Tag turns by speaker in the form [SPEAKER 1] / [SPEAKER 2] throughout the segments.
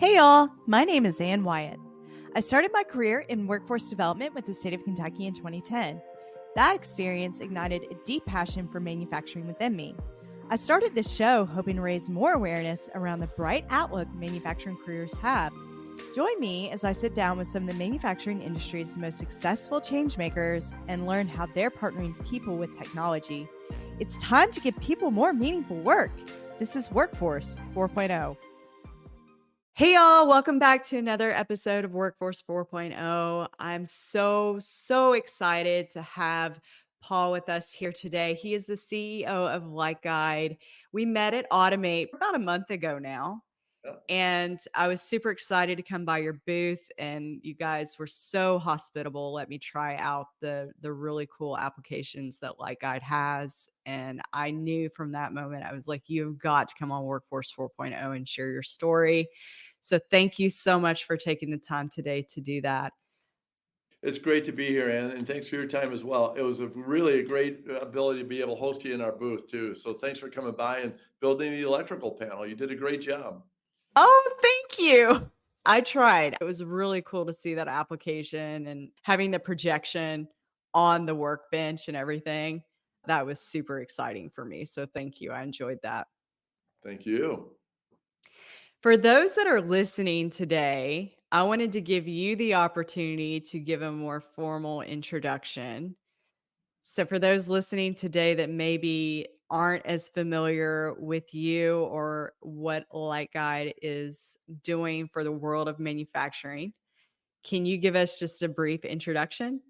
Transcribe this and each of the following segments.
[SPEAKER 1] Hey y'all, my name is Ann Wyatt. I started my career in workforce development with the state of Kentucky in 2010. That experience ignited a deep passion for manufacturing within me. I started this show hoping to raise more awareness around the bright outlook manufacturing careers have. Join me as I sit down with some of the manufacturing industry's most successful changemakers and learn how they're partnering people with technology. It's time to give people more meaningful work. This is Workforce 4.0. Hey, y'all. Welcome back to another episode of Workforce 4.0. I'm so excited to have Paul with us here today. He is the CEO of LightGuide. We met at Automate about a month ago now.
[SPEAKER 2] Yeah.
[SPEAKER 1] And I was super excited to come by your booth, and you guys were so hospitable. Let me try out the really cool applications that LightGuide has. And I knew from that moment, I was like, you've got to come on Workforce 4.0 and share your story. So thank you so much for taking the time today to do that.
[SPEAKER 2] It's great to be here, Ann, and thanks for your time as well. It was really a great ability to be able to host you in our booth too. So thanks for coming by and building the electrical panel. You did a great job.
[SPEAKER 1] Oh, thank you. I tried. It was really cool to see that application and having the projection on the workbench and everything. That was super exciting for me. So thank you. I enjoyed that.
[SPEAKER 2] Thank you.
[SPEAKER 1] For those that are listening today, I wanted to give you the opportunity to give a more formal introduction. So, for those listening today that maybe aren't as familiar with you or what Light Guide is doing for the world of manufacturing, can you give us just a brief introduction?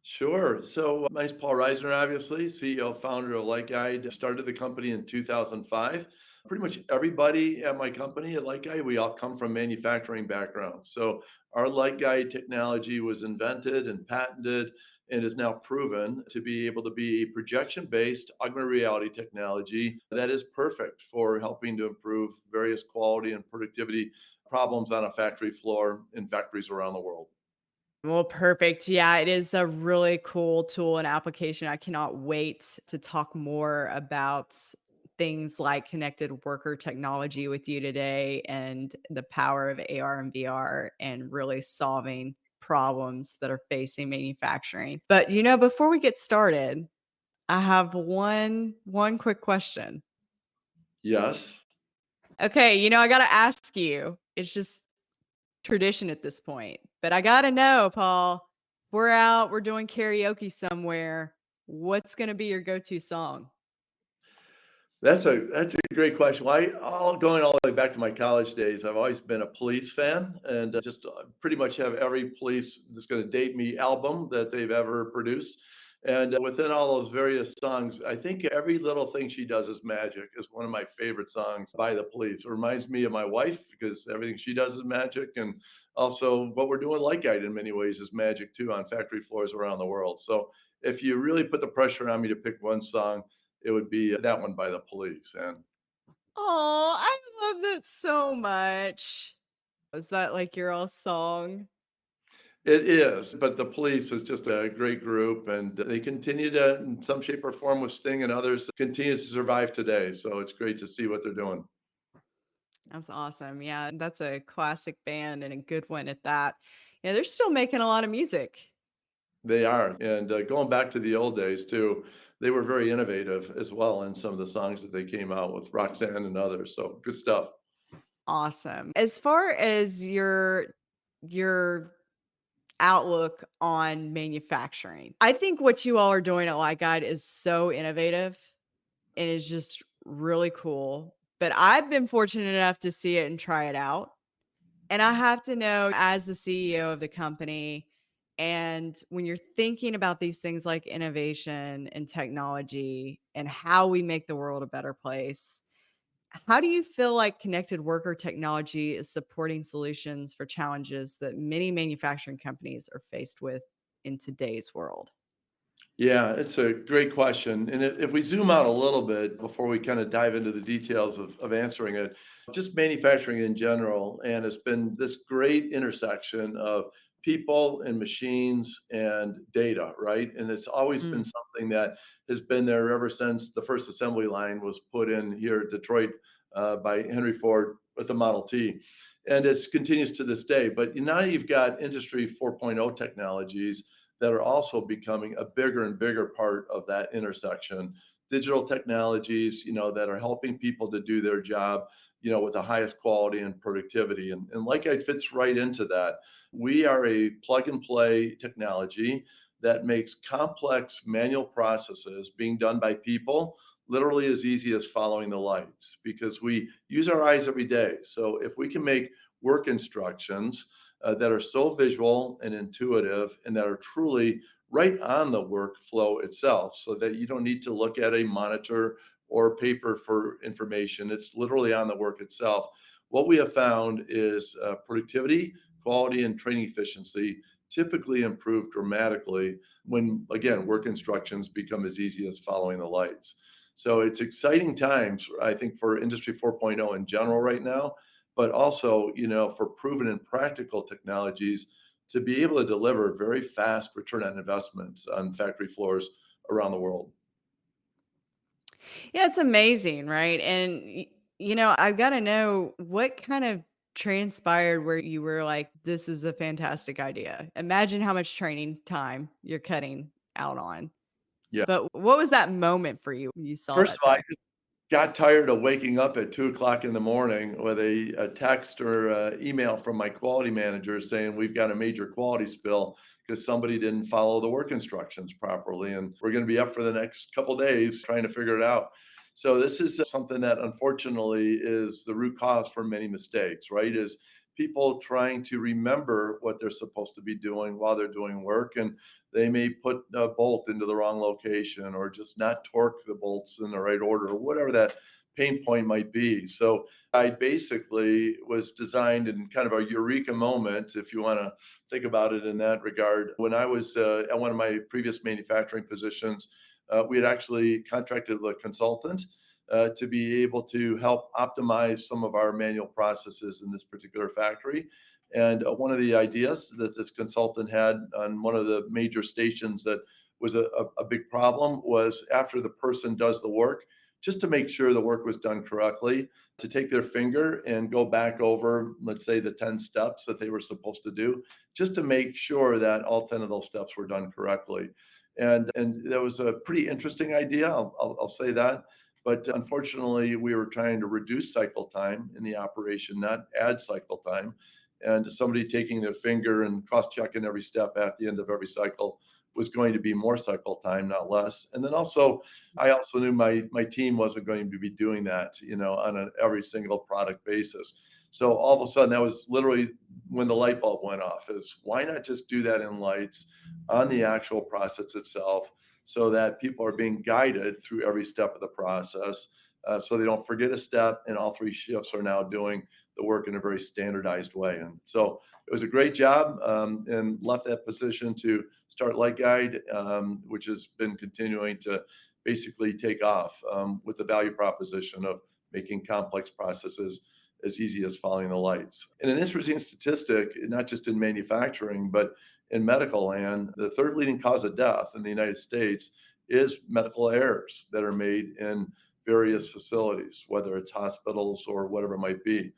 [SPEAKER 2] Sure. So my name's Paul Ryznar, obviously, CEO, founder of LightGuide. Started the company in 2005. Pretty much everybody at my company at LightGuide, we all come from manufacturing backgrounds. So our LightGuide technology was invented and patented and is now proven to be able to be a projection-based augmented reality technology that is perfect for helping to improve various quality and productivity problems on a factory floor in factories around the world.
[SPEAKER 1] Well, perfect. Yeah, it is a really cool tool and application. I cannot wait to talk more about things like connected worker technology with you today and the power of AR and VR and really solving problems that are facing manufacturing. But before we get started, I have one quick question.
[SPEAKER 2] Yes.
[SPEAKER 1] Okay, I got to ask you. It's just tradition at this point. But I gotta know, Paul, we're out, we're doing karaoke somewhere. What's gonna be your go-to song?
[SPEAKER 2] That's a great question. Well, going all the way back to my college days, I've always been a Police fan, and just pretty much have every Police that's going to date me album that they've ever produced. And within all those various songs, I think Every Little Thing She Does Is Magic is one of my favorite songs by the Police. It reminds me of my wife because everything she does is magic, and also what we're doing, Light Guide, in many ways is magic too on factory floors around the world. So if you really put the pressure on me to pick one song, it would be that one by the Police. And
[SPEAKER 1] Oh, I love that so much. Is that like your all song?
[SPEAKER 2] it is, but the Police is just a great group, and they continue to, in some shape or form, with Sting and others, continue to survive today. So it's great to see what they're doing.
[SPEAKER 1] That's awesome. Yeah, that's a classic band and a good one at that. Yeah, they're still making a lot of music.
[SPEAKER 2] They are, and going back to the old days too, they were very innovative as well in some of the songs that they came out with, Roxanne and others. So good stuff.
[SPEAKER 1] Awesome. As far as your outlook on manufacturing, I think what you all are doing at Light Guide is so innovative and is just really cool. But I've been fortunate enough to see it and try it out. And I have to know, as the CEO of the company, and when you're thinking about these things like innovation and technology and how we make the world a better place, how do you feel like connected worker technology is supporting solutions for challenges that many manufacturing companies are faced with in today's world?
[SPEAKER 2] Yeah, it's a great question. And if we zoom out a little bit before we kind of dive into the details of answering it, just manufacturing in general, and it's been this great intersection of people and machines and data, right? And it's always been
[SPEAKER 1] Mm.
[SPEAKER 2] something that has been there ever since the first assembly line was put in here at Detroit by Henry Ford with the Model T. And it continues to this day. But now you've got Industry 4.0 technologies that are also becoming a bigger and bigger part of that intersection. Digital technologies, that are helping people to do their job, with the highest quality and productivity. And LightGuide fits right into that. We are a plug and play technology that makes complex manual processes being done by people literally as easy as following the lights, because we use our eyes every day. So if we can make work instructions that are so visual and intuitive and that are truly right on the workflow itself, so that you don't need to look at a monitor or paper for information, it's literally on the work itself. What we have found is productivity, quality, and training efficiency typically improve dramatically when, again, work instructions become as easy as following the lights. So it's exciting times, I think, for Industry 4.0 in general right now, but also, for proven and practical technologies to be able to deliver very fast return on investments on factory floors around the world.
[SPEAKER 3] Yeah, it's amazing, right? And I've got to know what kind of transpired where you were like, this is a fantastic idea. Imagine how much training time you're cutting out on.
[SPEAKER 2] Yeah.
[SPEAKER 3] But what was that moment for you when you saw
[SPEAKER 2] First
[SPEAKER 3] that
[SPEAKER 2] of all, I
[SPEAKER 3] tech?
[SPEAKER 2] got tired of waking up at 2 o'clock in the morning with a text or email from my quality manager saying we've got a major quality spill because somebody didn't follow the work instructions properly, and we're going to be up for the next couple days trying to figure it out. So this is something that unfortunately is the root cause for many mistakes, right? Is people trying to remember what they're supposed to be doing while they're doing work, and they may put a bolt into the wrong location or just not torque the bolts in the right order or whatever that pain point might be. So I basically was designed in kind of a eureka moment, if you want to think about it in that regard. When I was at one of my previous manufacturing positions, we had actually contracted with a consultant to be able to help optimize some of our manual processes in this particular factory. And one of the ideas that this consultant had on one of the major stations that was a big problem was, after the person does the work, just to make sure the work was done correctly, to take their finger and go back over, let's say, the 10 steps that they were supposed to do, just to make sure that all 10 of those steps were done correctly. And that was a pretty interesting idea, I'll say that. But unfortunately, we were trying to reduce cycle time in the operation, not add cycle time. And somebody taking their finger and cross-checking every step at the end of every cycle was going to be more cycle time, not less. And then also, I also knew my team wasn't going to be doing that, on an every single product basis. So all of a sudden, that was literally when the light bulb went off, is why not just do that in lights on the actual process itself, so that people are being guided through every step of the process, so they don't forget a step, and all three shifts are now doing the work in a very standardized way. And so it was a great job, and left that position to start LightGuide, which has been continuing to basically take off, with the value proposition of making complex processes as easy as following the lights. And an interesting statistic, not just in manufacturing, but in medical land, the third leading cause of death in the United States is medical errors that are made in various facilities, whether it's hospitals or whatever it might be.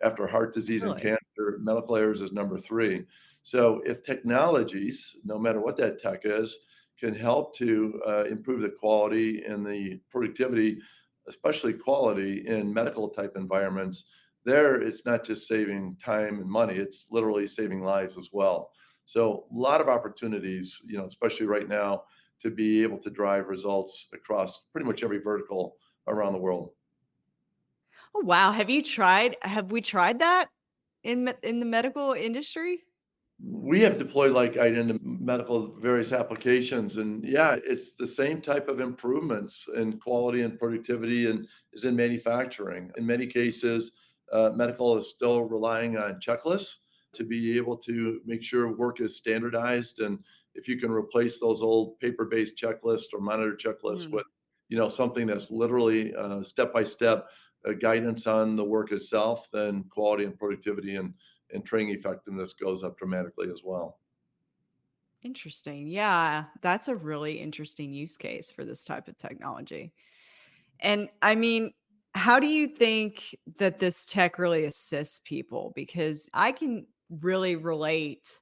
[SPEAKER 2] After heart disease and
[SPEAKER 3] Really?
[SPEAKER 2] cancer, medical errors is number three. So if technologies, no matter what that tech is, can help to improve the quality and the productivity, especially quality in medical type environments, there it's not just saving time and money, it's literally saving lives as well. So a lot of opportunities, especially right now, to be able to drive results across pretty much every vertical around the world.
[SPEAKER 3] Oh, wow. Have we tried that in the medical industry?
[SPEAKER 2] We have deployed LightGuide into medical various applications, and yeah, it's the same type of improvements in quality and productivity and is in manufacturing. In many cases, medical is still relying on checklists to be able to make sure work is standardized. And if you can replace those old paper-based checklists or monitor checklists
[SPEAKER 3] Mm,
[SPEAKER 2] with, something that's literally step-by-step guidance on the work itself, then quality and productivity and training effectiveness goes up dramatically as well.
[SPEAKER 3] interesting. Yeah, that's a really interesting use case for this type of technology. And I mean, How do you think that this tech really assists people? Because I can really relate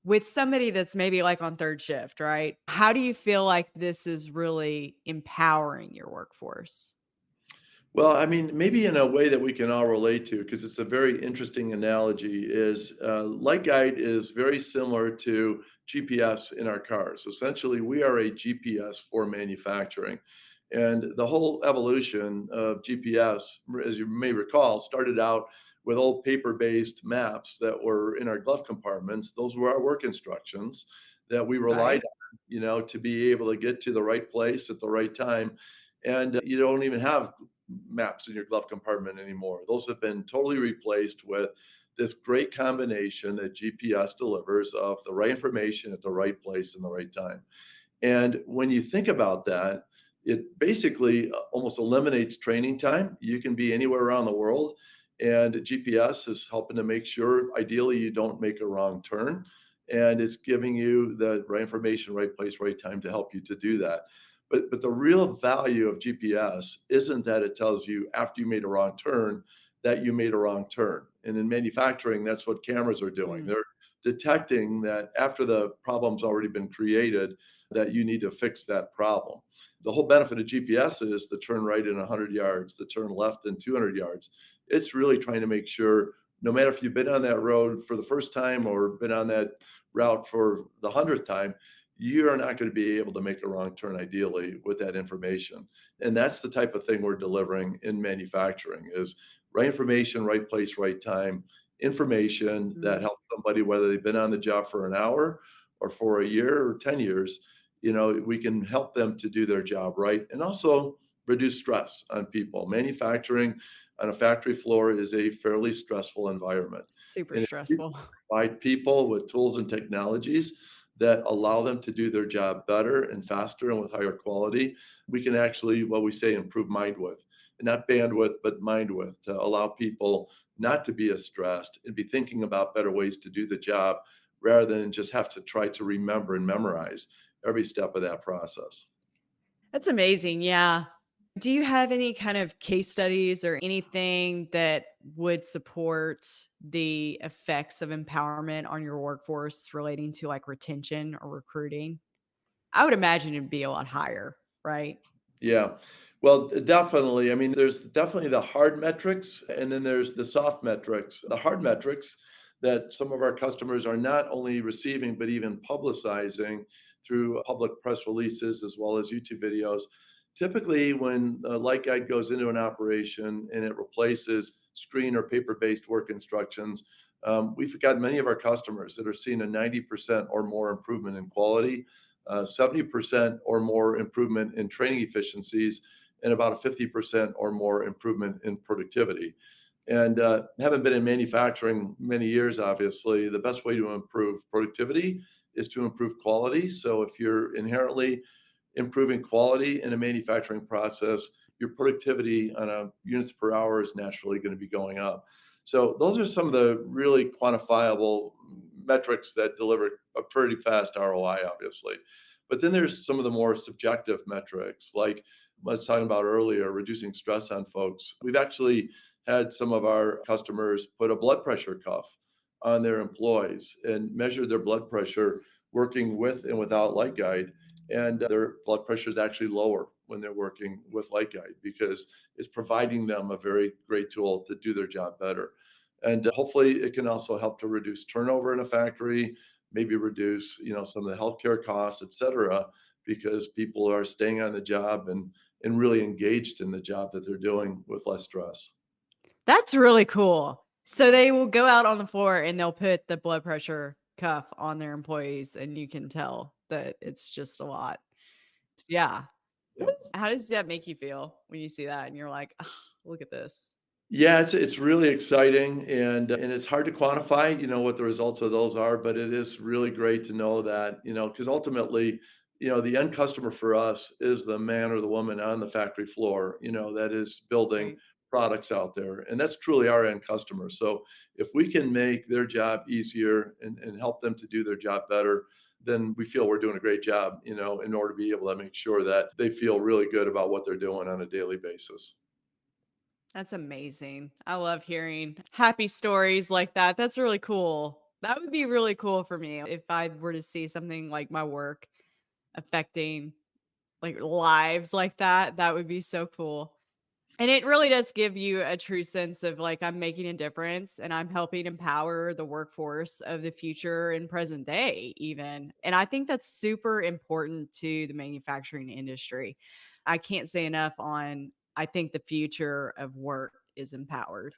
[SPEAKER 3] with somebody that's maybe like on third shift, right? How do you feel like this is really empowering your workforce?
[SPEAKER 2] Well, I mean, maybe in a way that we can all relate to, because it's a very interesting analogy, is Light Guide is very similar to GPS in our cars. So essentially, we are a GPS for manufacturing. And the whole evolution of GPS, as you may recall, started out with old paper-based maps that were in our glove compartments. Those were our work instructions that we relied
[SPEAKER 3] Right.
[SPEAKER 2] on, to be able to get to the right place at the right time. And you don't even have maps in your glove compartment anymore. Those have been totally replaced with this great combination that GPS delivers of the right information at the right place in the right time. And when you think about that, it basically almost eliminates training time. You can be anywhere around the world, and GPS is helping to make sure, ideally, you don't make a wrong turn. And it's giving you the right information, right place, right time to help you to do that. But the real value of GPS isn't that it tells you after you made a wrong turn that you made a wrong turn. And in manufacturing, that's what cameras are doing.
[SPEAKER 3] Mm,
[SPEAKER 2] They're detecting that after the problem's already been created, that you need to fix that problem. The whole benefit of GPS is the turn right in 100 yards, the turn left in 200 yards. It's really trying to make sure no matter if you've been on that road for the first time or been on that route for the 100th time, you are not going to be able to make a wrong turn ideally with that information. And that's the type of thing we're delivering in manufacturing is right information, right place, right time, information that
[SPEAKER 3] mm.
[SPEAKER 2] helps somebody, whether they've been on the job for an hour or for a year or 10 years, we can help them to do their job right and also reduce stress on people. Manufacturing on a factory floor is a fairly stressful environment.
[SPEAKER 3] Super
[SPEAKER 2] And if we
[SPEAKER 3] stressful.
[SPEAKER 2] provide people with tools and technologies that allow them to do their job better and faster and with higher quality, we can actually, what we say, improve mind width. And not bandwidth, but mind width to allow people not to be as stressed and be thinking about better ways to do the job rather than just have to try to remember and memorize every step of that process.
[SPEAKER 3] That's amazing. Yeah. Do you have any kind of case studies or anything that would support the effects of empowerment on your workforce relating to like retention or recruiting? I would imagine it'd be a lot higher, right?
[SPEAKER 2] Yeah. Well, definitely. I mean, there's definitely the hard metrics, and then there's the soft metrics. The hard metrics that some of our customers are not only receiving, but even publicizing through public press releases as well as YouTube videos. Typically, when a light guide goes into an operation and it replaces screen or paper-based work instructions, we've got many of our customers that are seeing a 90% or more improvement in quality, 70% or more improvement in training efficiencies, and about a 50% or more improvement in productivity. And having been in manufacturing many years, obviously, the best way to improve productivity is to improve quality. So if you're inherently improving quality in a manufacturing process, your productivity on a units per hour is naturally going to be going up. So those are some of the really quantifiable metrics that deliver a pretty fast ROI, obviously. But then there's some of the more subjective metrics, like I was talking about earlier, reducing stress on folks. We've actually had some of our customers put a blood pressure cuff on their employees and measure their blood pressure working with and without Light Guide, and their blood pressure is actually lower when they're working with Light Guide because it's providing them a very great tool to do their job better. And hopefully it can also help to reduce turnover in a factory, maybe reduce, some of the healthcare costs, et cetera, because people are staying on the job and really engaged in the job that they're doing with less stress.
[SPEAKER 3] That's really cool. So they will go out on the floor and they'll put the blood pressure cuff on their employees, and you can tell that it's just a lot. Yeah.
[SPEAKER 2] Yeah.
[SPEAKER 3] How does that make you feel when you see that and you're like, "Ugh, look at this?"
[SPEAKER 2] Yeah, it's really exciting and it's hard to quantify, what the results of those are, but it is really great to know that, because ultimately, the end customer for us is the man or the woman on the factory floor, that is building
[SPEAKER 3] Right.
[SPEAKER 2] products out there. And that's truly our end customer. So if we can make their job easier and help them to do their job better, then we feel we're doing a great job, in order to be able to make sure that they feel really good about what they're doing on a daily basis.
[SPEAKER 3] That's amazing. I love hearing happy stories like that. That's really cool. That would be really cool for me if I were to see something like my work affecting like lives like that. That would be so cool. And it really does give you a true sense of like, I'm making a difference and I'm helping empower the workforce of the future and present day, even. And I think that's super important to the manufacturing industry. I can't say enough on, I think the future of work is empowered.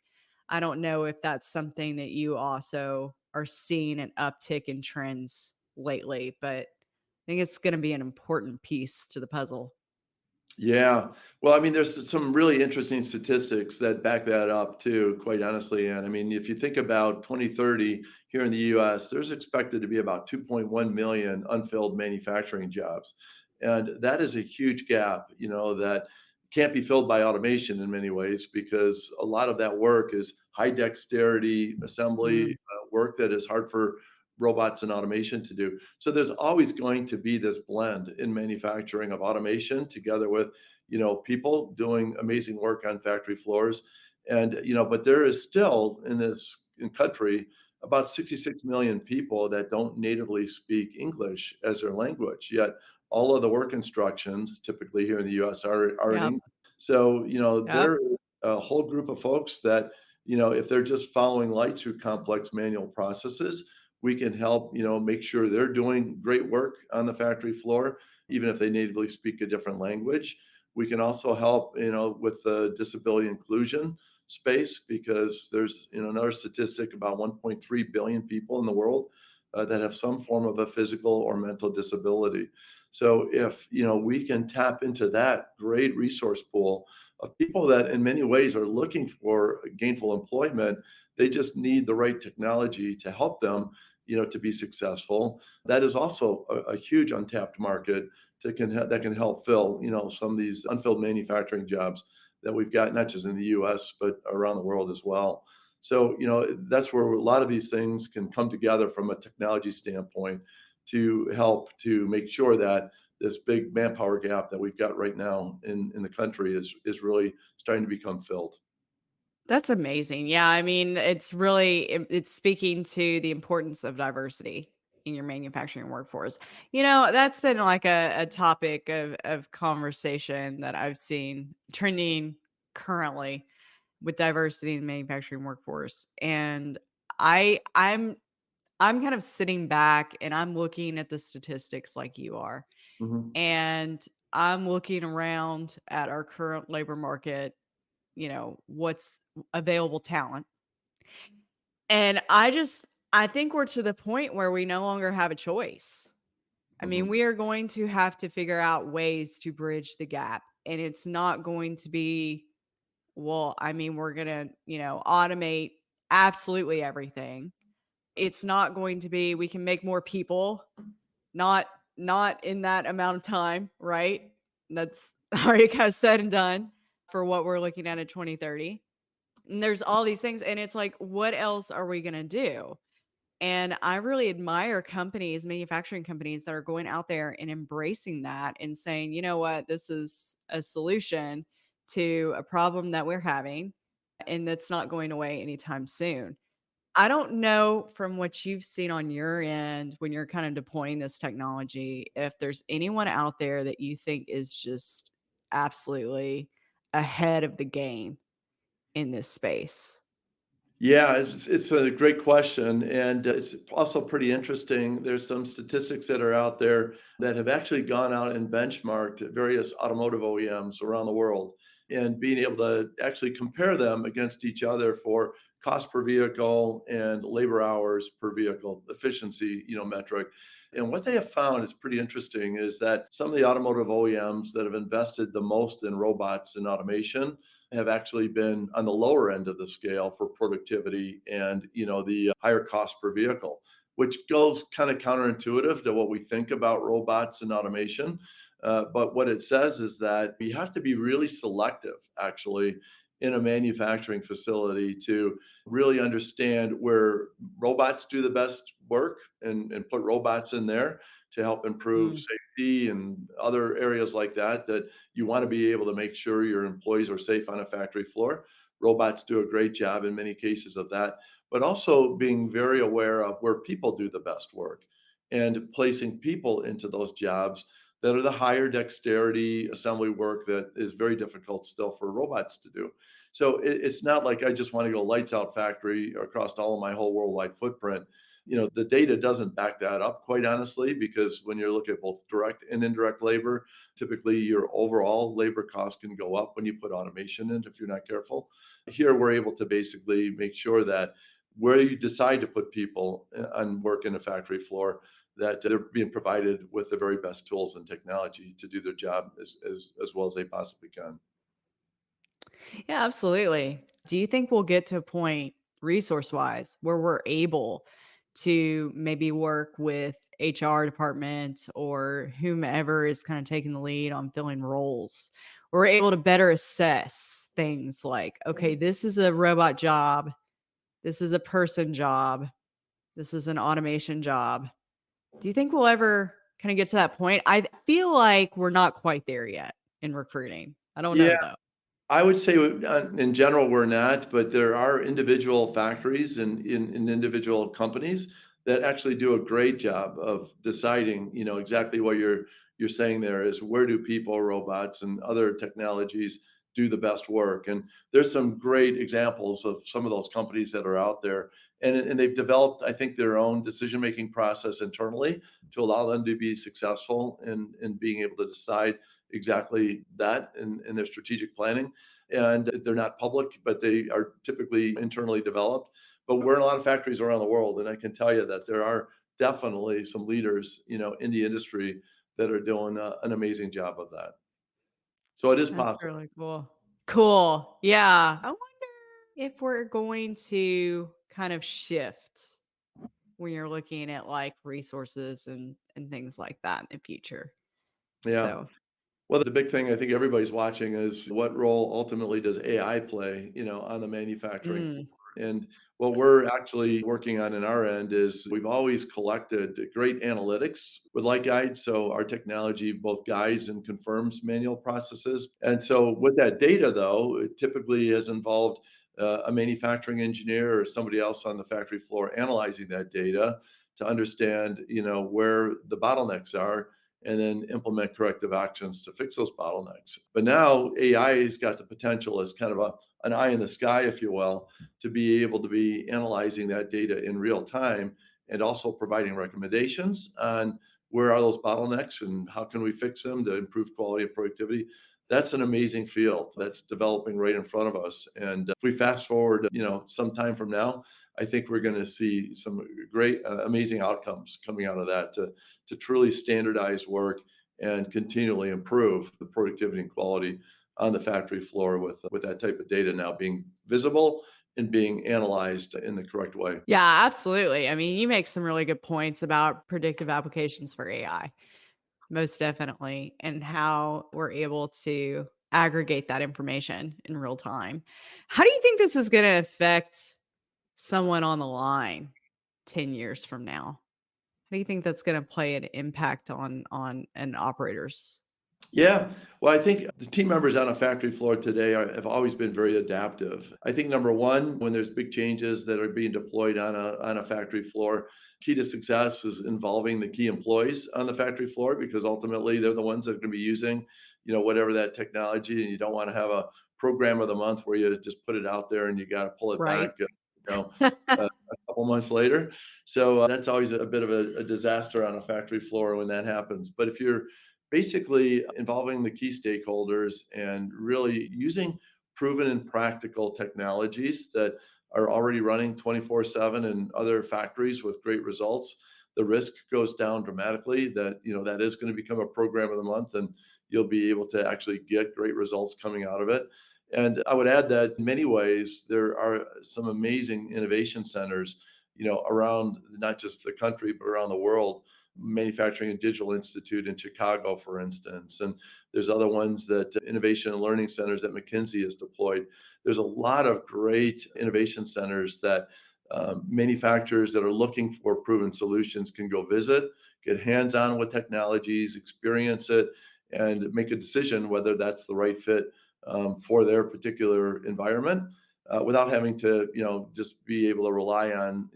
[SPEAKER 3] I don't know if that's something that you also are seeing an uptick in trends lately, but I think it's going to be an important piece to the puzzle.
[SPEAKER 2] Yeah. Well, I mean, there's some really interesting statistics that back that up too, quite honestly. And I mean, if you think about 2030 here in the US, there's expected to be about 2.1 million unfilled manufacturing jobs. And that is a huge gap, that can't be filled by automation in many ways because a lot of that work is high dexterity assembly work that is hard for robots and automation to do. So there's always going to be this blend in manufacturing of automation together with, people doing amazing work on factory floors. And, but there is still in country about 66 million people that don't natively speak English as their language. Yet all of the work instructions typically here in the US are in
[SPEAKER 3] Yep.
[SPEAKER 2] English. So,
[SPEAKER 3] Yep.
[SPEAKER 2] there is a whole group of folks that, if they're just following light through complex manual processes, we can help, make sure they're doing great work on the factory floor, even if they natively speak a different language. We can also help, with the disability inclusion space because there's, another statistic about 1.3 billion people in the world that have some form of a physical or mental disability. So if, we can tap into that great resource pool of people that in many ways are looking for gainful employment, they just need the right technology to help them, to be successful. That is also a huge untapped market that can help fill, some of these unfilled manufacturing jobs that we've got, not just in the U.S. but around the world as well. So, that's where a lot of these things can come together from a technology standpoint to help to make sure that this big manpower gap that we've got right now in the country is really starting to become filled.
[SPEAKER 3] That's amazing. Yeah, I mean, it's really it's speaking to the importance of diversity in your manufacturing workforce. That's been like a topic of conversation that I've seen trending currently with diversity in manufacturing workforce. And I'm kind of sitting back and I'm looking at the statistics like you are.
[SPEAKER 2] Mhm.
[SPEAKER 3] And I'm looking around at our current labor market, what's available talent. And I think we're to the point where we no longer have a choice. I mean,
[SPEAKER 2] Mhm.
[SPEAKER 3] we are going to have to figure out ways to bridge the gap. And it's not going to be, well, I mean, we're going to, automate absolutely everything. It's not going to be we can make more people, not not in that amount of time, right? That's already kind of said and done for what we're looking at in 2030. And there's all these things, and it's like, what else are we gonna do? And I really admire companies, manufacturing companies that are going out there and embracing that and saying, you know what, this is a solution to a problem that we're having, and that's not going away anytime soon. I don't know from what you've seen on your end when you're kind of deploying this technology, if there's anyone out there that you think is just absolutely ahead of the game in this space.
[SPEAKER 2] Yeah, it's a great question, and it's also pretty interesting. There's some statistics that are out there that have actually gone out and benchmarked various automotive OEMs around the world, and being able to actually compare them against each other for cost per vehicle and labor hours per vehicle efficiency, metric. And what they have found is pretty interesting is that some of the automotive OEMs that have invested the most in robots and automation have actually been on the lower end of the scale for productivity and, the higher cost per vehicle, which goes kind of counterintuitive to what we think about robots and automation. But what it says is that we have to be really selective, actually, in a manufacturing facility to really understand where robots do the best work and put robots in there to help improve
[SPEAKER 3] Mm,
[SPEAKER 2] safety and other areas like that you want to be able to make sure your employees are safe on a factory floor. robots do a great job in many cases of that, but also being very aware of where people do the best work and placing people into those jobs that are the higher dexterity assembly work that is very difficult still for robots to do. So it's not like I just want to go lights out factory across all of my whole worldwide footprint. The data doesn't back that up, quite honestly, because when you look at both direct and indirect labor, typically your overall labor cost can go up when you put automation in if you're not careful. Here, we're able to basically make sure that where you decide to put people on work in a factory floor, that they're being provided with the very best tools and technology to do their job as well as they possibly can.
[SPEAKER 3] Yeah, absolutely. Do you think we'll get to a point, resource wise, where we're able to maybe work with HR departments or whomever is kind of taking the lead on filling roles? We're able to better assess things like, okay, this is a robot job, this is a person job, this is an automation job. Do you think we'll ever kind of get to that point? I feel like we're not quite there yet in recruiting. I don't
[SPEAKER 2] Yeah,
[SPEAKER 3] know though.
[SPEAKER 2] I would say in general we're not, but there are individual factories and in individual companies that actually do a great job of deciding, exactly what you're saying there is where do people, robots, and other technologies do the best work. And there's some great examples of some of those companies that are out there. And they've developed, I think, their own decision-making process internally to allow them to be successful in being able to decide exactly that in their strategic planning. And they're not public, but they are typically internally developed. But we're in a lot of factories around the world, and I can tell you that there are definitely some leaders, in the industry that are doing an amazing job of that. So it is
[SPEAKER 3] That's
[SPEAKER 2] possible.
[SPEAKER 3] really cool. Cool. Yeah. I wonder if we're going to kind of shift when you're looking at like resources and things like that in the future.
[SPEAKER 2] Yeah.
[SPEAKER 3] So,
[SPEAKER 2] Well, the big thing I think everybody's watching is what role ultimately does AI play, on the manufacturing
[SPEAKER 3] mm,
[SPEAKER 2] floor. And what we're actually working on in our end is we've always collected great analytics with LightGuide. So our technology both guides and confirms manual processes. And so with that data, though, it typically has involved a manufacturing engineer or somebody else on the factory floor analyzing that data to understand, where the bottlenecks are and then implement corrective actions to fix those bottlenecks. But now AI has got the potential as kind of an eye in the sky, if you will, to be able to be analyzing that data in real time and also providing recommendations on where are those bottlenecks and how can we fix them to improve quality and productivity. That's an amazing field that's developing right in front of us. And if we fast forward, some time from now, I think we're going to see some great, amazing outcomes coming out of that to truly standardize work and continually improve the productivity and quality on the factory floor with that type of data now being visible and being analyzed in the correct way.
[SPEAKER 3] yeah, absolutely. I mean, you make some really good points about predictive applications for AI, most definitely, and how we're able to aggregate that information in real time. How do you think this is going to affect someone on the line 10 years from now? How do you think that's gonna play an impact on an operators?
[SPEAKER 2] Yeah, well, I think the team members on a factory floor today have always been very adaptive. I think number one, when there's big changes that are being deployed on a factory floor, key to success is involving the key employees on the factory floor because ultimately they're the ones that are going to be using, whatever that technology, and you don't want to have a program of the month where you just put it out there and you got to pull it
[SPEAKER 3] Right.
[SPEAKER 2] back, a couple months later. So that's always a bit of a disaster on a factory floor when that happens. But if you're basically involving the key stakeholders and really using proven and practical technologies that are already running 24/7 in other factories with great results, the risk goes down dramatically that that is going to become a program of the month and you'll be able to actually get great results coming out of it. And I would add that in many ways there are some amazing innovation centers around not just the country but around the world. Manufacturing and Digital Institute in Chicago, for instance. And there's other ones that innovation and learning centers that McKinsey has deployed. There's a lot of great innovation centers that manufacturers that are looking for proven solutions can go visit, get hands on with technologies, experience it, and make a decision whether that's the right fit for their particular environment. without having to, just be able to rely on,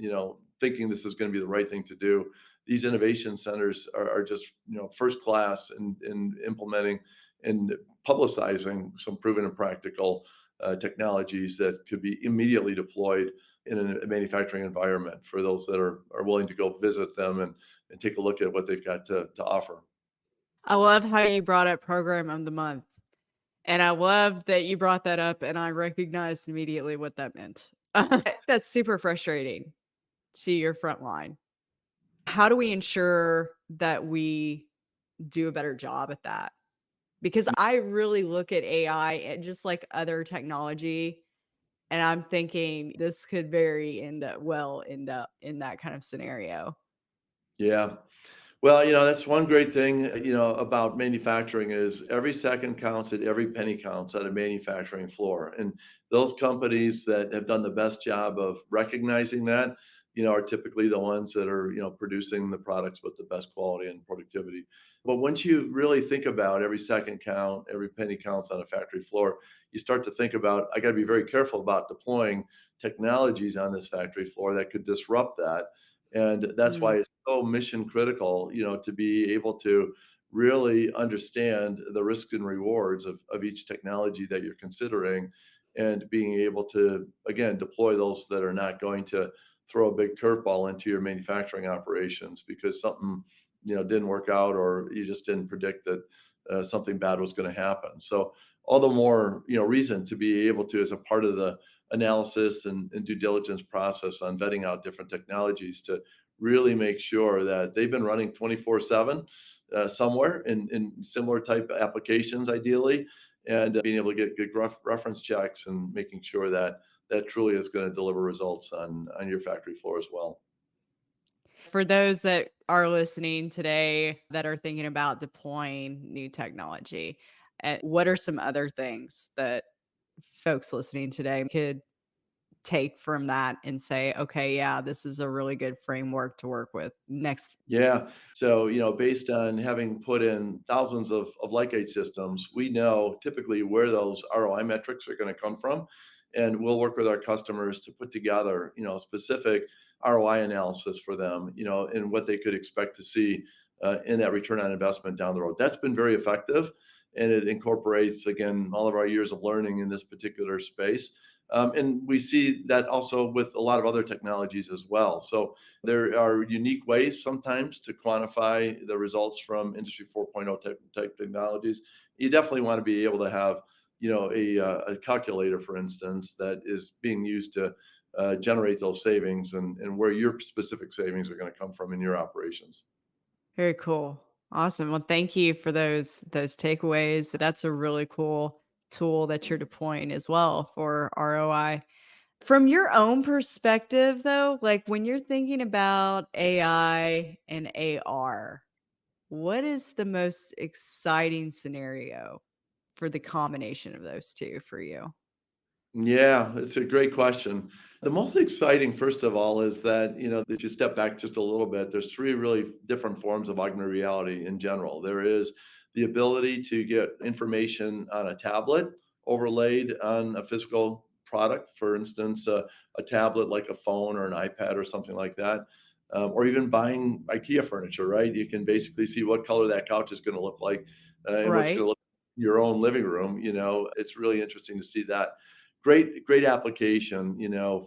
[SPEAKER 2] thinking this is going to be the right thing to do. These innovation centers are just, first class in implementing and publicizing some proven and practical technologies that could be immediately deployed in a manufacturing environment for those that are willing to go visit them and take a look at what they've got to offer.
[SPEAKER 3] I love how you brought up program of the month. And I love that you brought that up, and I recognized immediately what that meant. That's super frustrating to your front line. How do we ensure that we do a better job at that? Because I really look at AI and just like other technology, and I'm thinking this could end up in that kind of scenario.
[SPEAKER 2] Yeah. Well, that's one great thing, about manufacturing is every second counts and every penny counts at a manufacturing floor. And those companies that have done the best job of recognizing that, are typically the ones that are, producing the products with the best quality and productivity. But once you really think about every second count, every penny counts on a factory floor, you start to think about, I got to be very careful about deploying technologies on this factory floor that could disrupt that. And that's why
[SPEAKER 3] Mm.
[SPEAKER 2] it's so mission critical, to be able to really understand the risks and rewards of each technology that you're considering and being able to, again, deploy those that are not going to throw a big curveball into your manufacturing operations because something, didn't work out or you just didn't predict that something bad was going to happen. So all the more, reason to be able to, as a part of the analysis and due diligence process on vetting out different technologies to really make sure that they've been running 24/7 somewhere in similar type applications, ideally, and being able to get good reference checks and making sure that that truly is going to deliver results on your factory floor as well.
[SPEAKER 3] For those that are listening today that are thinking about deploying new technology, what are some other things that folks listening today could take from that and say, okay, yeah, this is a really good framework to work with next?
[SPEAKER 2] Yeah. So, based on having put in thousands of LightGuide systems, we know typically where those ROI metrics are going to come from. And we'll work with our customers to put together, specific ROI analysis for them, and what they could expect to see in that return on investment down the road. That's been very effective. And it incorporates, again, all of our years of learning in this particular space. And we see that also with a lot of other technologies as well. So, there are unique ways sometimes to quantify the results from Industry 4.0 type technologies. You definitely want to be able to have, a calculator, for instance, that is being used to generate those savings and where your specific savings are going to come from in your operations.
[SPEAKER 3] Very cool. Awesome. Well, thank you for those takeaways. That's a really cool tool that you're deploying as well for ROI. From your own perspective though, like when you're thinking about AI and AR, what is the most exciting scenario for the combination of those two for you?
[SPEAKER 2] Yeah, it's a great question. The most exciting, first of all, is that, if you step back just a little bit, there's three really different forms of augmented reality in general. There is the ability to get information on a tablet overlaid on a physical product, for instance, a tablet like a phone or an iPad or something like that, or even buying IKEA furniture, right? You can basically see what color that couch is going to look like and what's going
[SPEAKER 3] Right.
[SPEAKER 2] to look like in your own living room. It's really interesting to see that. Great application,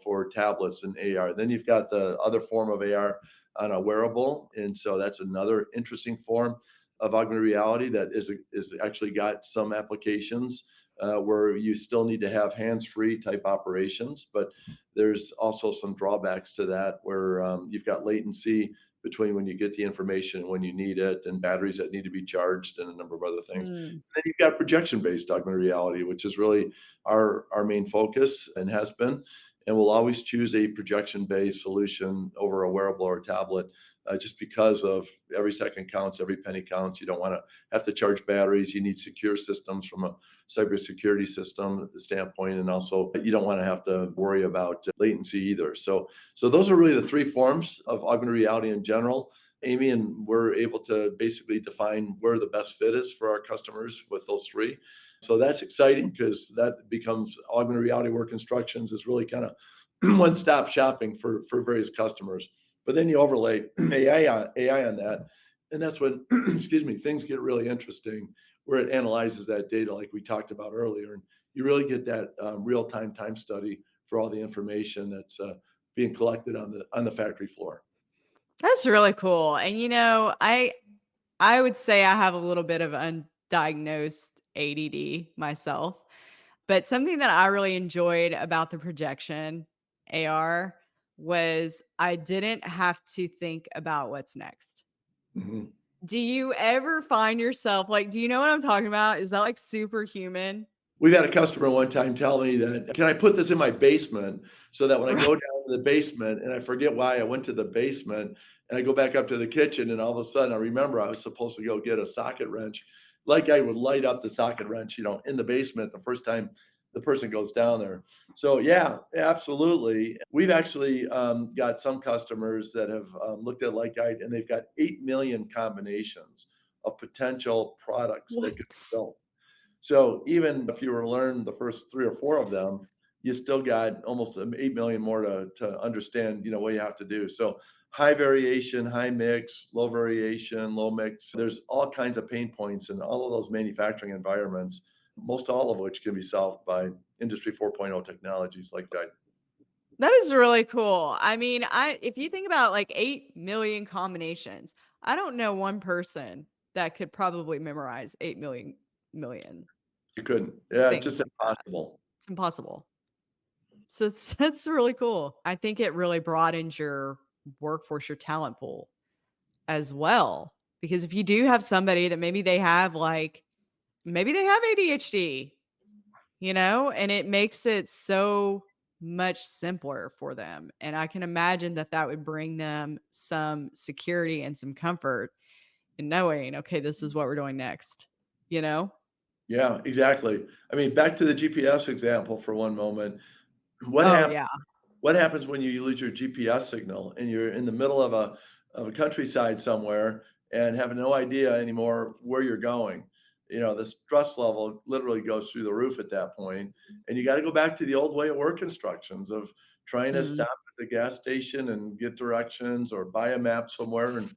[SPEAKER 2] for tablets and AR. Then you've got the other form of AR on a wearable, and so that's another interesting form of augmented reality that is actually got some applications where you still need to have hands-free type operations, but there's also some drawbacks to that where you've got latency between when you get the information and when you need it, and batteries that need to be charged, and a number of other things.
[SPEAKER 3] Mm.
[SPEAKER 2] Then you've got projection-based augmented reality, which is really our main focus and has been, and we'll always choose a projection-based solution over a wearable or a tablet, just because of every second counts, every penny counts. You don't want to have to charge batteries. You need secure systems from a cybersecurity system standpoint, and also you don't want to have to worry about latency either. So those are really the three forms of augmented reality in general, Amy, and we're able to basically define where the best fit is for our customers with those three. So that's exciting because that becomes augmented reality work instructions is really kind of one-stop shopping for various customers. But then you overlay AI on that, and that's when excuse me, things get really interesting, where it analyzes that data like we talked about earlier, and you really get that real-time time study for all the information that's being collected on the factory floor.
[SPEAKER 3] That's really cool. And I would say I have a little bit of undiagnosed ADD myself, but something that I really enjoyed about the projection AR was I didn't have to think about what's next.
[SPEAKER 2] Mhm.
[SPEAKER 3] Do you ever find yourself like, do you know what I'm talking about? Is that like superhuman?
[SPEAKER 2] We've had a customer one time tell me that, can I put this in my basement so that when I go
[SPEAKER 3] Right.
[SPEAKER 2] down to the basement and I forget why I went to the basement and I go back up to the kitchen and all of a sudden I remember I was supposed to go get a socket wrench. Like I would light up the socket wrench, in the basement the first time the person goes down there. So yeah, absolutely. We've actually got some customers that have looked at LightGuide and they've got 8 million combinations of potential products that could be
[SPEAKER 3] What?
[SPEAKER 2] built. So even if you were to learn the first 3 or 4 of them, you still got almost 8 million more to understand, what you have to do. So high variation, high mix, low variation, low mix. There's all kinds of pain points in all of those manufacturing environments, most all of which can be solved by Industry 4.0 technologies like that.
[SPEAKER 3] That is really cool. I mean, if you think about like 8 million combinations, I don't know one person that could probably memorize 8 million
[SPEAKER 2] You couldn't. Yeah, it's
[SPEAKER 3] things
[SPEAKER 2] just
[SPEAKER 3] like that.
[SPEAKER 2] impossible.
[SPEAKER 3] It's impossible. So that's really cool. I think it really broadens your workforce, your talent pool as well. Because if you do have somebody that maybe they have ADHD, and it makes it so much simpler for them. And I can imagine that that would bring them some security and some comfort in knowing, okay, this is what we're doing next, you know?
[SPEAKER 2] Yeah, exactly. I mean, back to the GPS example for one moment. What
[SPEAKER 3] Oh,
[SPEAKER 2] happens?
[SPEAKER 3] yeah.
[SPEAKER 2] What happens when you lose your GPS signal and you're in the middle of a countryside somewhere and have no idea anymore where you're going? The stress level literally goes through the roof at that point, and you got to go back to the old way of work instructions of trying to
[SPEAKER 3] Mm.
[SPEAKER 2] stop at the gas station and get directions or buy a map somewhere. And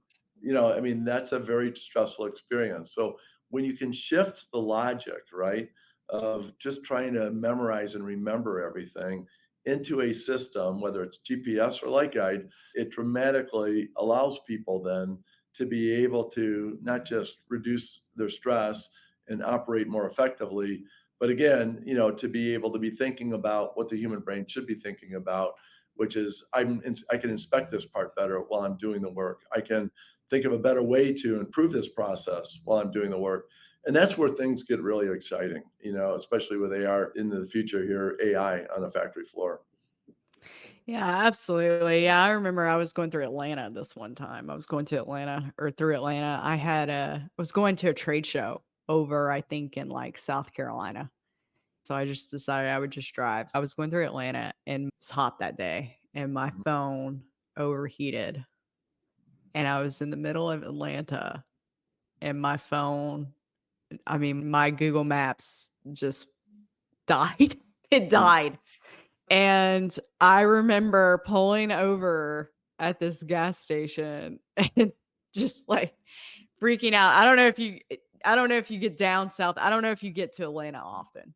[SPEAKER 2] I mean, that's a very stressful experience. So when you can shift the logic, right, of just trying to memorize and remember everything into a system, whether it's GPS or LightGuide, it dramatically allows people then to be able to not just reduce their stress and operate more effectively, but again, to be able to be thinking about what the human brain should be thinking about, which is I can inspect this part better while I'm doing the work. I can think of a better way to improve this process while I'm doing the work. And that's where things get really exciting, especially with AR in the future here, AI on the factory floor.
[SPEAKER 3] Yeah, absolutely. Yeah, I remember I was going through Atlanta this one time. I was going to Atlanta or through Atlanta. I was going to a trade show over, I think, in like South Carolina. So I just decided I would just drive. I was going through Atlanta and it was hot that day and my phone overheated. And I was in the middle of Atlanta and my phone, I mean, my Google Maps just died. It died. And I remember pulling over at this gas station and just like freaking out. I don't know if you get down south. I don't know if you get to Atlanta often.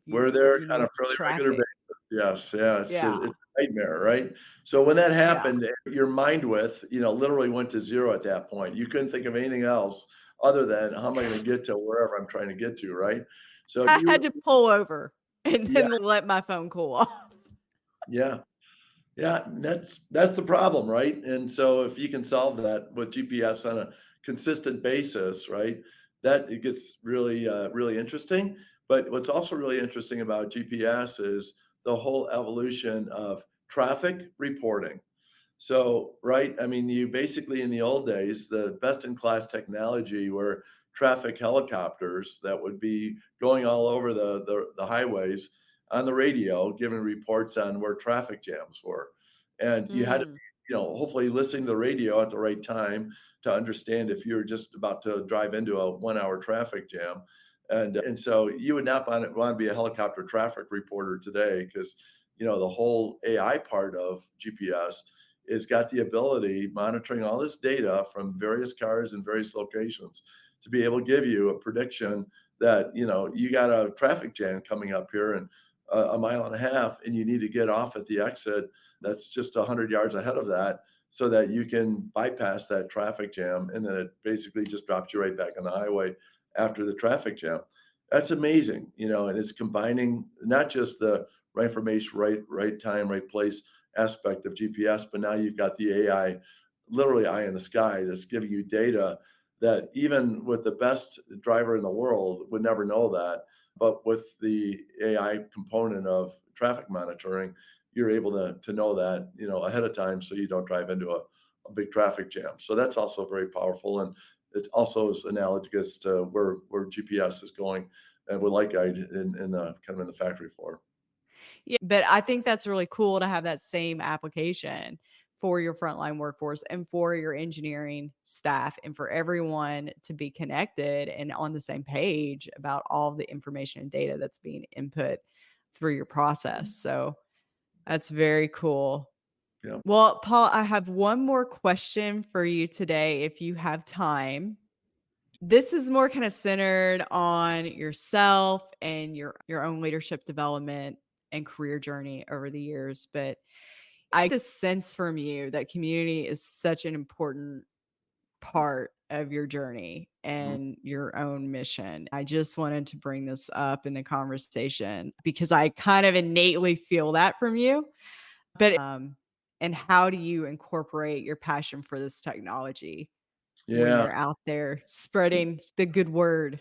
[SPEAKER 2] We're
[SPEAKER 3] If
[SPEAKER 2] there
[SPEAKER 3] you
[SPEAKER 2] on
[SPEAKER 3] know
[SPEAKER 2] a fairly regular
[SPEAKER 3] traffic.
[SPEAKER 2] basis. Yes, yeah,
[SPEAKER 3] Yeah.
[SPEAKER 2] it's a nightmare, right? So when that
[SPEAKER 3] Yeah.
[SPEAKER 2] happened, your mind width, literally went to zero at that point. You couldn't think of anything else other than how am I going to get to wherever I'm trying to get to, right? So if
[SPEAKER 3] I
[SPEAKER 2] you,
[SPEAKER 3] had to pull over and
[SPEAKER 2] yeah,
[SPEAKER 3] then let my phone cool off.
[SPEAKER 2] yeah, yeah, that's the problem, right? And so if you can solve that with GPS on a consistent basis, right, that it gets really really interesting. But what's also really interesting about GPS is the whole evolution of traffic reporting. So, right, I mean, you basically in the old days, the best in class technology were traffic helicopters that would be going all over the highways on the radio, giving reports on where traffic jams were. And you had to,
[SPEAKER 3] Mm.
[SPEAKER 2] hopefully listening to the radio at the right time to understand if you're just about to drive into a 1 hour traffic jam. And so you would not want to be a helicopter traffic reporter today, because the whole AI part of GPS is got the ability, monitoring all this data from various cars in various locations, to be able to give you a prediction that you got a traffic jam coming up here in a mile and a half, and you need to get off at the exit that's just 100 yards ahead of that, so that you can bypass that traffic jam, and then it basically just drops you right back on the highway after the traffic jam. That's amazing, and it's combining not just the right information, right time, right place aspect of GPS, but now you've got the AI, literally eye in the sky, that's giving you data that even with the best driver in the world would never know that. But with the AI component of traffic monitoring, you're able to know that, ahead of time, so you don't drive into a big traffic jam. So that's also very powerful. And it also is analogous to where GPS is going, and with LightGuide in the kind of in the factory floor.
[SPEAKER 3] Yeah, but I think that's really cool to have that same application for your frontline workforce and for your engineering staff and for everyone to be connected and on the same page about all the information and data that's being input through your process. So that's very cool.
[SPEAKER 2] Yeah.
[SPEAKER 3] Well, Paul, I have one more question for you today if you have time. This is more kind of centered on yourself and your own leadership development and career journey over the years, but I get a sense from you that community is such an important part of your journey
[SPEAKER 2] Mhm.
[SPEAKER 3] and your own mission. I just wanted to bring this up in the conversation because I kind of innately feel that from you. But and how do you incorporate your passion for this technology when
[SPEAKER 2] Yeah.
[SPEAKER 3] you're out there spreading the good word?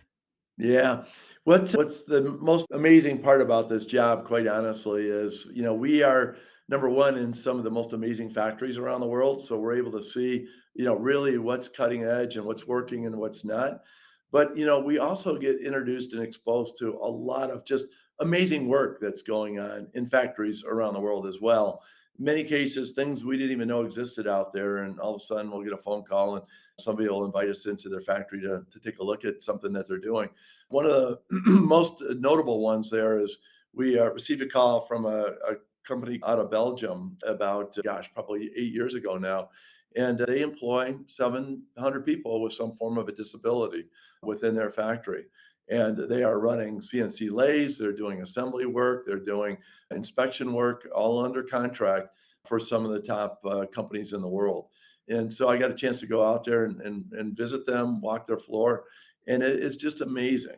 [SPEAKER 2] Yeah. What's the most amazing part about this job, quite honestly, is, we are number one in some of the most amazing factories around the world. So we're able to see, really what's cutting edge and what's working and what's not. But, we also get introduced and exposed to a lot of just amazing work that's going on in factories around the world as well. In many cases, things we didn't even know existed out there. And all of a sudden we'll get a phone call, and somebody will invite us into their factory to take a look at something that they're doing. One of the most notable ones there is we received a call from a company out of Belgium about, gosh, probably 8 years ago now. And they employ 700 people with some form of a disability within their factory. And they are running CNC lathes, they're doing assembly work, they're doing inspection work, all under contract for some of the top companies in the world. And so I got a chance to go out there and visit them, walk their floor, and it's just amazing,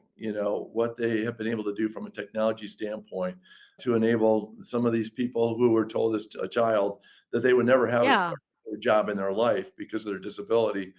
[SPEAKER 2] what they have been able to do from a technology standpoint to enable some of these people who were told as a child that they would never have
[SPEAKER 3] Yeah.
[SPEAKER 2] a job in their life because of their disability.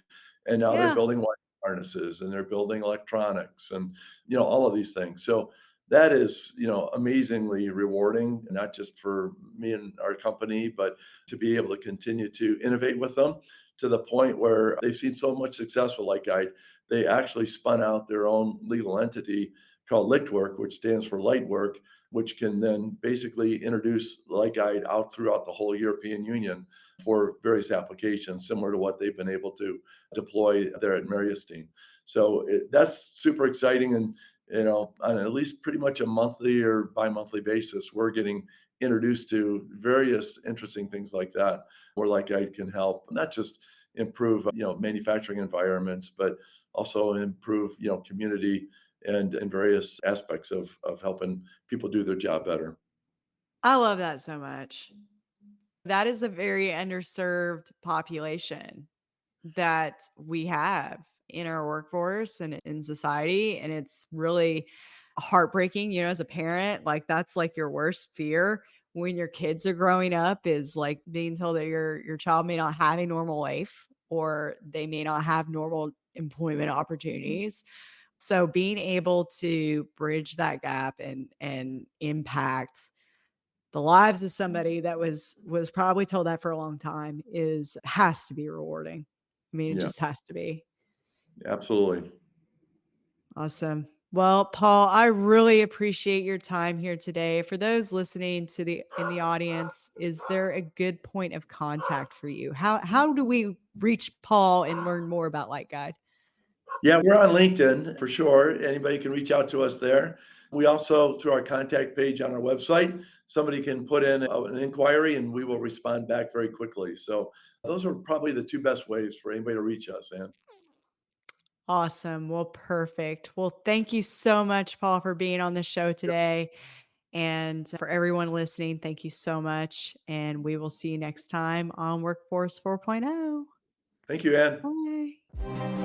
[SPEAKER 2] And now they're
[SPEAKER 3] Yeah.
[SPEAKER 2] building wire harnesses, and they're building electronics, and, all of these things. So that is, amazingly rewarding, not just for me and our company, but to be able to continue to innovate with them to the point where they've seen so much success with LightGuide. They actually spun out their own legal entity called LichtWork, which stands for Light Work, which can then basically introduce LightGuide out throughout the whole European Union for various applications, similar to what they've been able to deploy there at Mariestein. So that's super exciting. And, on at least pretty much a monthly or bi-monthly basis, we're getting introduced to various interesting things like that, where LightGuide can help not just improve, manufacturing environments, but also improve, community and various aspects of helping people do their job better.
[SPEAKER 3] I love that so much. That is a very underserved population that we have in our workforce and in society. And it's really heartbreaking, as a parent, like that's like your worst fear when your kids are growing up is like being told that your child may not have a normal life or they may not have normal employment opportunities. So being able to bridge that gap and impact the lives of somebody that was probably told that for a long time has to be rewarding. I mean, it
[SPEAKER 2] Yeah,
[SPEAKER 3] just has to be.
[SPEAKER 2] absolutely.
[SPEAKER 3] Awesome. Well, Paul, I really appreciate your time here today. For those listening to the in the audience, is there a good point of contact for you? How do we reach Paul and learn more about Light Guide?
[SPEAKER 2] Yeah, we're on LinkedIn for sure. Anybody can reach out to us there. We also, through our contact page on our website, somebody can put in an inquiry and we will respond back very quickly. So those are probably the two best ways for anybody to reach us, Ann.
[SPEAKER 3] Awesome. Well, perfect. Well, thank you so much, Paul, for being on the show today. And for everyone listening, thank you so much. And we will see you next time on Workforce 4.0.
[SPEAKER 2] Thank you, Ann.
[SPEAKER 3] Bye.